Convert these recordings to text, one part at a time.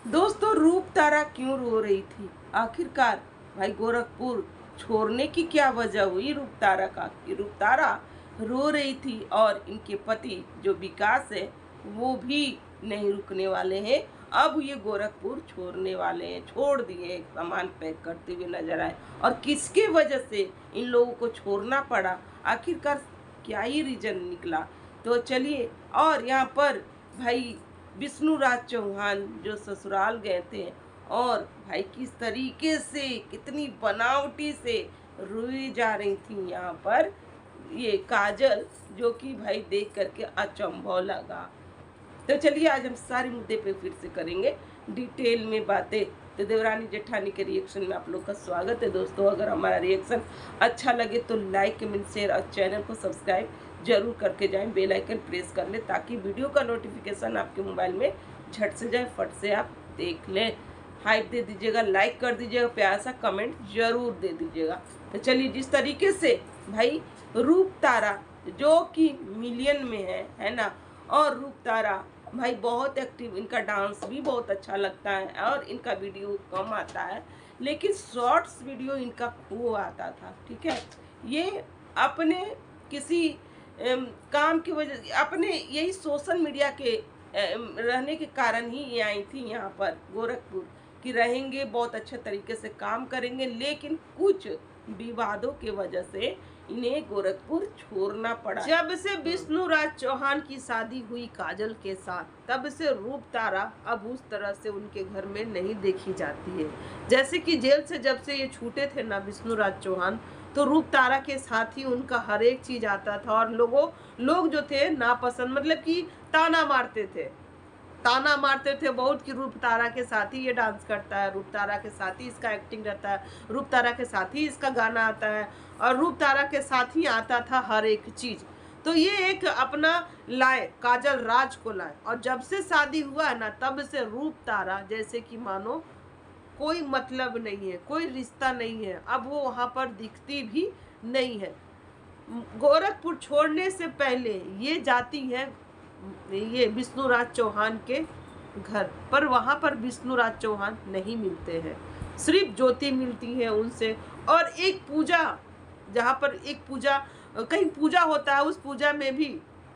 दोस्तों, रूप तारा क्यों रो रही थी? आखिरकार भाई गोरखपुर छोड़ने की क्या वजह हुई रूप तारा का कि रूप तारा रो रही थी और इनके पति जो विकास है वो भी नहीं रुकने वाले हैं। अब ये गोरखपुर छोड़ने वाले हैं, छोड़ दिए, सामान पैक करते हुए नजर आए। और किसके वजह से इन लोगों को छोड़ना पड़ा, आखिरकार क्या ही रीजन निकला? तो चलिए, और यहाँ पर भाई विष्णु राज चौहान जो ससुराल गए थे और भाई किस तरीके से, कितनी बनावटी से रोई जा रही थी यहाँ पर ये काजल, जो कि भाई देख करके अचंभव लगा। तो चलिए, आज हम सारे मुद्दे पे फिर से करेंगे डिटेल में बातें। तो देवरानी जेठानी के रिएक्शन में आप लोग का स्वागत है दोस्तों। अगर हमारा रिएक्शन अच्छा लगे तो लाइक, कमेंट, शेयर और चैनल को सब्सक्राइब जरूर करके जाएं। बेल आइकन प्रेस कर लें ताकि वीडियो का नोटिफिकेशन आपके मोबाइल में झट से जाए, फट से आप देख लें। हाइप दे दीजिएगा, लाइक कर दीजिएगा, प्यार सा कमेंट जरूर दे दीजिएगा। तो चलिए, जिस तरीके से भाई रूप तारा जो कि मिलियन में है ना, और रूप तारा भाई बहुत एक्टिव, इनका डांस भी बहुत अच्छा लगता है और इनका वीडियो कम आता है लेकिन शॉर्ट्स वीडियो इनका खूब आता था। ठीक है, ये अपने किसी काम की वजह, अपने यही सोशल मीडिया के रहने के कारण ही ये आई थी यहाँ पर गोरखपुर कि रहेंगे, बहुत अच्छे तरीके से काम करेंगे, लेकिन कुछ विवादों के वजह से इन्हें गोरखपुर छोड़ना पड़ा। जब से विष्णु राज चौहान की शादी हुई काजल के साथ, तब से रूप तारा अब उस तरह से उनके घर में नहीं देखी जाती है। जैसे कि जेल से जब से ये छूटे थे ना विष्णु राज चौहान, तो रूप तारा के साथ ही उनका हर एक चीज आता था और लोग जो थे नापसंद, मतलब कि ताना मारते थे बहुत कि रूप तारा के साथ ही ये डांस करता है, रूप तारा के साथ ही इसका एक्टिंग रहता है, रूप तारा के साथ ही इसका गाना आता है और रूप तारा के साथ ही आता था हर एक चीज। तो ये एक अपना लाए, काजल राज को लाए, और जब से शादी हुआ है ना तब से रूप तारा जैसे कि मानो कोई मतलब नहीं है, कोई रिश्ता नहीं है, अब वो वहां पर दिखती भी नहीं है। गोरखपुर छोड़ने से पहले ये जाती है ये विष्णु राज चौहान के घर पर, वहां पर विष्णु राज चौहान नहीं मिलते हैं, सिर्फ ज्योति मिलती है उनसे। और एक पूजा, जहाँ पर एक पूजा, कहीं पूजा होता है, उस पूजा में भी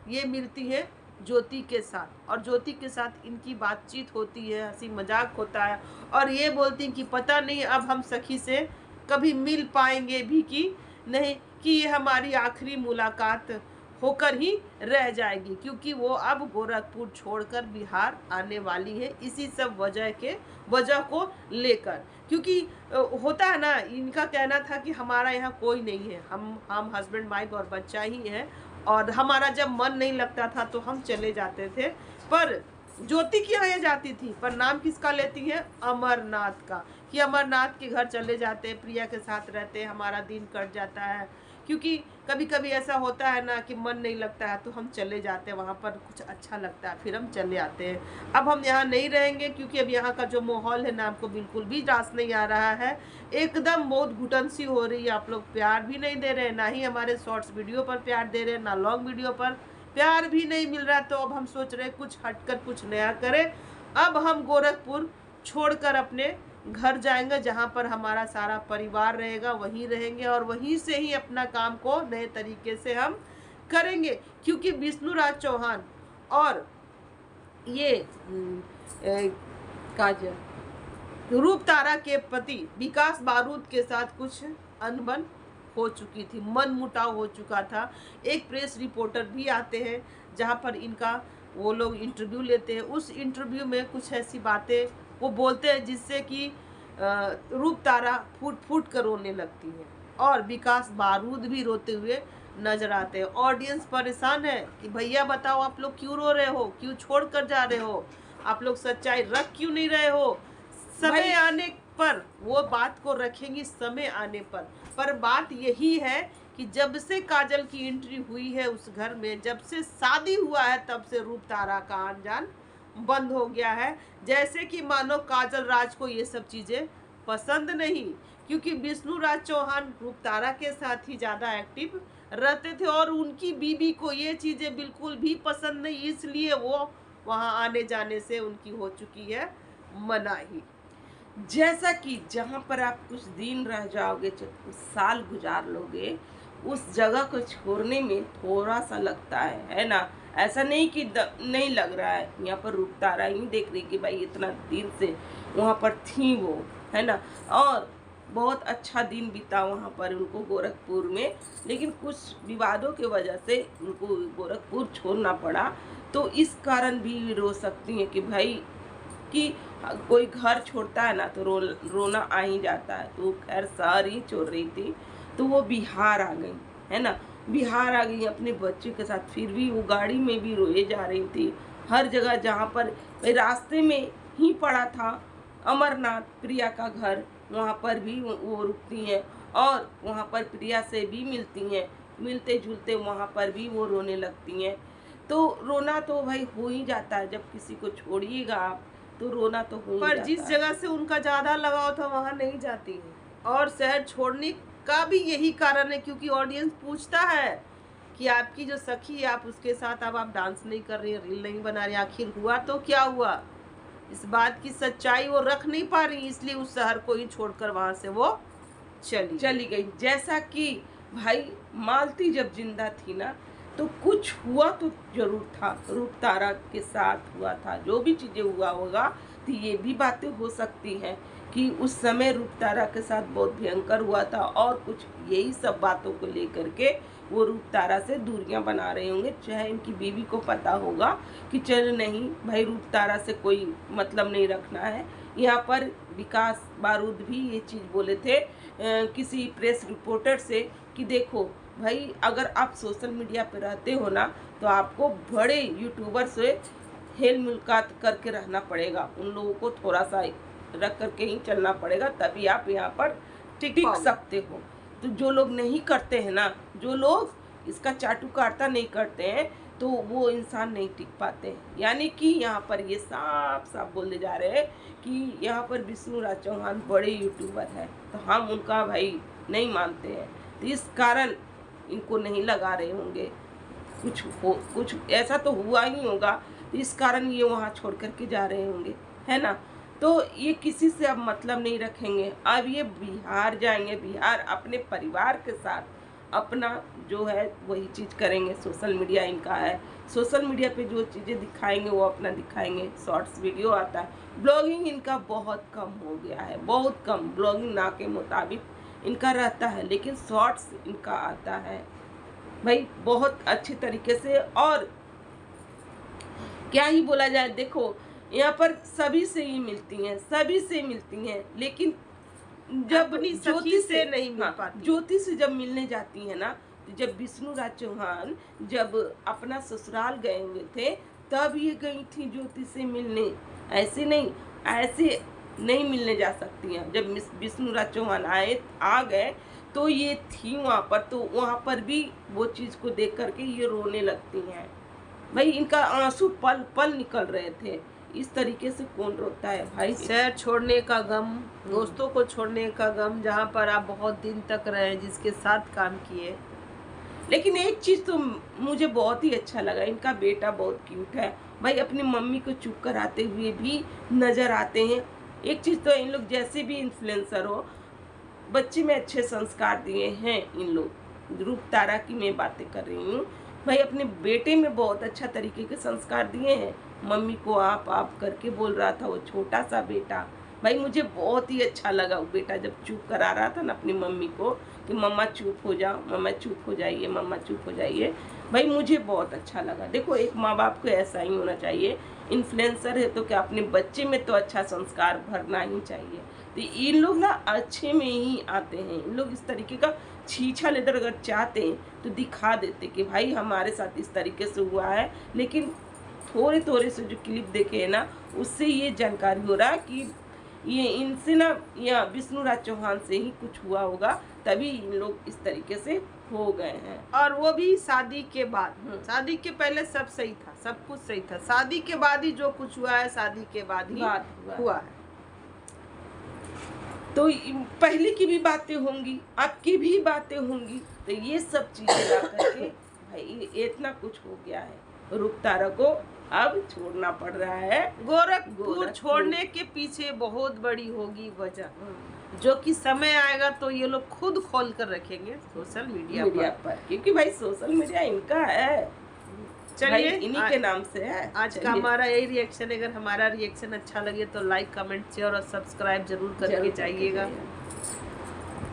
ये मिलती है ज्योति के साथ, और ज्योति के साथ इनकी बातचीत होती है, हंसी मजाक होता है, और ये बोलती कि पता नहीं अब हम सखी से कभी मिल पाएंगे भी कि नहीं, कि ये हमारी आखिरी मुलाकात होकर ही रह जाएगी, क्योंकि वो अब गोरखपुर छोड़कर बिहार आने वाली है, इसी सब वजह को लेकर। क्योंकि होता है ना, इनका कहना था कि हमारा यहाँ कोई नहीं है, हम हस्बैंड वाइफ और बच्चा ही है, और हमारा जब मन नहीं लगता था तो हम चले जाते थे। पर ज्योति की यहाँ जाती थी, पर नाम किसका लेती है? अमरनाथ का, कि अमरनाथ के घर चले जाते हैं, प्रिया के साथ रहते हैं, हमारा दिन कट जाता है। क्योंकि कभी कभी ऐसा होता है ना कि मन नहीं लगता है तो हम चले जाते हैं, वहाँ पर कुछ अच्छा लगता है, फिर हम चले आते हैं। अब हम यहाँ नहीं रहेंगे क्योंकि अब यहाँ का जो माहौल है ना, आपको बिल्कुल भी रास नहीं आ रहा है, एकदम बहुत घुटन सी हो रही है। आप लोग प्यार भी नहीं दे रहे हैं, ना ही हमारे शॉर्ट्स वीडियो पर प्यार दे रहे हैं, ना लॉन्ग वीडियो पर प्यार भी नहीं मिल रहा। तो अब हम सोच रहे हैं कुछ हटकर कुछ नया करें। अब हम गोरखपुर छोड़कर अपने घर जाएंगे, जहाँ पर हमारा सारा परिवार रहेगा, वहीं रहेंगे और वहीं से ही अपना काम को नए तरीके से हम करेंगे। क्योंकि विष्णु राज चौहान और ये काजल, रूप तारा के पति विकास बारूद के साथ कुछ अनबन हो चुकी थी, मन मुटाव हो चुका था। एक प्रेस रिपोर्टर भी आते हैं जहाँ पर इनका वो लोग इंटरव्यू लेते हैं, उस इंटरव्यू में कुछ ऐसी बातें वो बोलते हैं जिससे कि रूप तारा फूट फूट कर रोने लगती है, और विकास बारूद भी रोते हुए नजर आते हैं। ऑडियंस परेशान है कि भैया बताओ आप लोग क्यों रो रहे हो, क्यों छोड़ कर जा रहे हो, आप लोग सच्चाई रख क्यों नहीं रहे हो? समय आने पर वो बात को रखेंगी, समय आने पर बात यही है कि जब से काजल की एंट्री हुई है उस घर में, जब से शादी हुआ है, तब से रूप तारा का आन जान बंद हो गया है। जैसे कि मानो काजल राज को ये सब चीजें पसंद नहीं, क्योंकि विष्णु राज चौहान रूप तारा के साथ ही ज्यादा एक्टिव रहते थे और उनकी बीबी को ये चीजें बिल्कुल भी पसंद नहीं, इसलिए वो वहां आने जाने से उनकी हो चुकी है मनाही। जैसा कि जहाँ पर आप कुछ दिन रह जाओगे, कुछ साल गुजार लोगे, उस जगह को छोड़ने में थोड़ा सा लगता है ना? ऐसा नहीं कि नहीं लग रहा है। यहाँ पर रूप तारा ही देख रही कि भाई इतना दिन से वहाँ पर थी वो, है ना? और बहुत अच्छा दिन बीता वहाँ पर उनको गोरखपुर में, लेकिन कुछ विवादों की वजह से उनको गोरखपुर छोड़ना पड़ा। तो इस कारण भी रो सकती हैं कि भाई कि कोई घर छोड़ता है ना तो रोना आ ही जाता है। तो खैर शहर ही छोड़ रही थी, तो वो बिहार आ गई, है ना? बिहार आ गई अपने बच्चे के साथ, फिर भी वो गाड़ी में भी रोए जा रही थी। हर जगह जहाँ पर रास्ते में ही पड़ा था अमरनाथ प्रिया का घर, वहाँ पर भी वो रुकती हैं और वहाँ पर प्रिया से भी मिलती हैं। मिलते जुलते वहाँ पर भी वो रोने लगती हैं। तो रोना तो भाई हो ही जाता है, जब किसी को छोड़िएगा आप तो रोना तो हो ही पर जाता जिस है। जगह से उनका ज़्यादा लगाव था वहाँ नहीं जाती हैं। और शहर छोड़ने का भी यही कारण है, क्योंकि ऑडियंस पूछता है कि आपकी जो सखी है, आप उसके साथ अब आप डांस नहीं कर रही हैं, रील नहीं बना रही, आखिर हुआ तो क्या हुआ? इस बात की सच्चाई वो रख नहीं पा रही, इसलिए उस शहर को ही छोड़कर वहाँ से वो चली गई। जैसा कि भाई मालती जब जिंदा थी ना, तो कुछ हुआ तो जरूर था, रूप तारा के साथ हुआ था। जो भी चीजें हुआ होगा, तो ये भी बातें हो सकती हैं कि उस समय रूप तारा के साथ बहुत भयंकर हुआ था और कुछ यही सब बातों को लेकर के वो रूप तारा से दूरियां बना रहे होंगे। चाहे इनकी बीवी को पता होगा कि चल नहीं भाई, रूप तारा से कोई मतलब नहीं रखना है। यहाँ पर विकास बारूद भी ये चीज़ बोले थे किसी प्रेस रिपोर्टर से कि देखो भाई, अगर आप सोशल मीडिया पे रहते हो ना, तो आपको बड़े यूट्यूबर से हेल मुलाकात करके रहना पड़ेगा। उन लोगों को थोड़ा सा रख करके ही चलना पड़ेगा, तभी आप यहाँ पर टिक सकते हो। तो जो लोग नहीं करते हैं ना, जो लोग इसका चाटुकारिता नहीं करते हैं, तो वो इंसान नहीं टिक पाते हैं। यानी कि यहाँ पर ये साफ साफ बोले जा रहे हैं कि यहाँ पर विष्णु राज चौहान बड़े यूट्यूबर हैं, तो हम उनका भाई नहीं मानते हैं। तो इस कारण इनको नहीं लगा रहे होंगे, कुछ ऐसा तो हुआ ही होगा, तो इस कारण ये वहाँ छोड़ करके जा रहे होंगे, है ना? तो ये किसी से अब मतलब नहीं रखेंगे। अब ये बिहार जाएंगे, बिहार अपने परिवार के साथ अपना जो है वही चीज़ करेंगे। सोशल मीडिया इनका है, सोशल मीडिया पे जो चीज़ें दिखाएंगे वो अपना दिखाएंगे। शॉर्ट्स वीडियो आता है, ब्लॉगिंग इनका बहुत कम हो गया है, बहुत कम। ब्लॉगिंग ना के मुताबिक इनका रहता है, लेकिन शॉर्ट्स इनका आता है भाई बहुत अच्छे तरीके से। और क्या ही बोला जाए, देखो यहाँ पर सभी से ही मिलती हैं, सभी से मिलती हैं, लेकिन जब अपनी सखी ज्योति से नहीं मिल हाँ, पाती। ज्योति से जब मिलने जाती है ना, तो जब विष्णु राज चौहान जब अपना ससुराल गए हुए थे, तब ये गई थी ज्योति से मिलने। ऐसे नहीं मिलने जा सकती हैं। जब विष्णु राज चौहान आ गए तो ये थी वहाँ पर, तो वहाँ पर भी वो चीज़ को देख करके ये रोने लगती हैं। भाई इनका आंसू पल पल निकल रहे थे। इस तरीके से कौन रोता है भाई? शहर छोड़ने का गम, दोस्तों को छोड़ने का गम, जहाँ पर आप बहुत दिन तक रहे, जिसके साथ काम किए। लेकिन एक चीज़ तो मुझे बहुत ही अच्छा लगा, इनका बेटा बहुत क्यूट है भाई। अपनी मम्मी को चुप कराते हुए भी नज़र आते हैं। एक चीज़ तो इन लोग जैसे भी इन्फ्लुएंसर हो, बच्चे में अच्छे संस्कार दिए हैं इन लोग। रूप तारा की मैं बातें कर रही हूँ भाई, अपने बेटे में बहुत अच्छा तरीके के संस्कार दिए हैं। मम्मी को आप करके बोल रहा था वो छोटा सा बेटा, भाई मुझे बहुत ही अच्छा लगा। वो बेटा जब चुप करा रहा था ना अपनी मम्मी को कि मम्मा चुप हो जाओ, मम्मा चुप हो जाइए, मम्मा चुप हो जाइए, भाई मुझे बहुत अच्छा लगा। देखो एक माँ बाप को ऐसा ही होना चाहिए। इन्फ्लुएंसर है तो क्या, अपने बच्चे में तो अच्छा संस्कार भरना ही चाहिए। तो इन लोग ना अच्छे में ही आते हैं। इन लोग इस तरीके का छीछा लेकर अगर चाहते हैं तो दिखा देते कि भाई हमारे साथ इस तरीके से हुआ है। लेकिन थोड़े थोड़े से जो क्लिप देखे है ना, उससे ये जानकारी हो रहा है कि ये इनसे ना, या विष्णु राज चौहान से ही कुछ हुआ होगा, तभी इन लोग इस तरीके से हो गए हैं। और वो भी शादी के बाद। शादी के पहले सब सही था, सब कुछ सही था। शादी के बाद ही जो कुछ हुआ है, शादी के बाद ही हुआ है। तो पहले की भी बातें होंगी, आपकी भी बातें होंगी, तो ये सब चीजें ला करके भाई इतना कुछ हो गया है। रूप तारा को अब छोड़ना पड़ रहा है। गोरखपुर छोड़ने के पीछे बहुत बड़ी होगी वजह, जो कि समय आएगा तो ये लोग खुद खोल कर रखेंगे सोशल मीडिया पर, क्योंकि भाई सोशल मीडिया इनका है। चलिए इन्हीं के नाम से है। आज का हमारा यही रिएक्शन है। अगर हमारा रिएक्शन अच्छा लगे तो लाइक कमेंट शेयर और सब्सक्राइब जरूर करके जाइएगा।